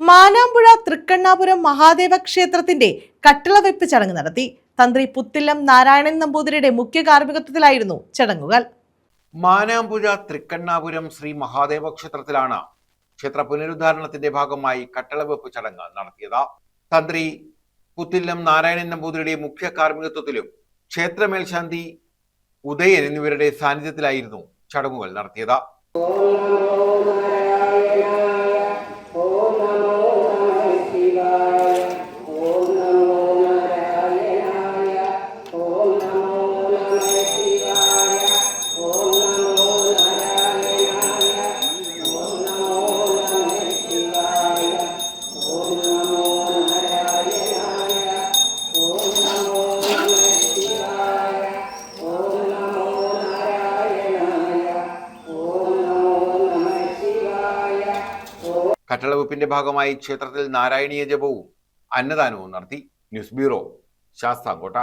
മാനാമ്പുഴ തൃക്കണ്ണാപുരം മഹാദേവ ക്ഷേത്രത്തിന്റെ കട്ടിളവെപ്പ് ചടങ്ങ് നടത്തി. തന്ത്രി പുത്തില്ലം നാരായണൻ നമ്പൂതിരിയുടെ മുഖ്യ കാർമ്മികത്വത്തിലായിരുന്നു ചടങ്ങുകൾ. മാനാമ്പുഴ തൃക്കണ്ണാപുരം ശ്രീ മഹാദേവ ക്ഷേത്രത്തിലാണ് ക്ഷേത്ര പുനരുദ്ധാരണത്തിന്റെ ഭാഗമായി കട്ടിളവെപ്പ് ചടങ്ങ് നടത്തിയത്. തന്ത്രി പുത്തില്ലം നാരായണൻ നമ്പൂതിരിയുടെ മുഖ്യ കാർമ്മികത്വത്തിലും ക്ഷേത്ര മേൽശാന്തി ഉദയൻ എന്നിവരുടെ സാന്നിധ്യത്തിലായിരുന്നു ചടങ്ങുകൾ നടത്തിയത്. കട്ടിളവെപ്പിന്റെ ഭാഗമായി ക്ഷേത്രത്തിൽ നാരായണീയ ജപവും അന്നദാനവും നടത്തി. News bureau, Sasthamkotta.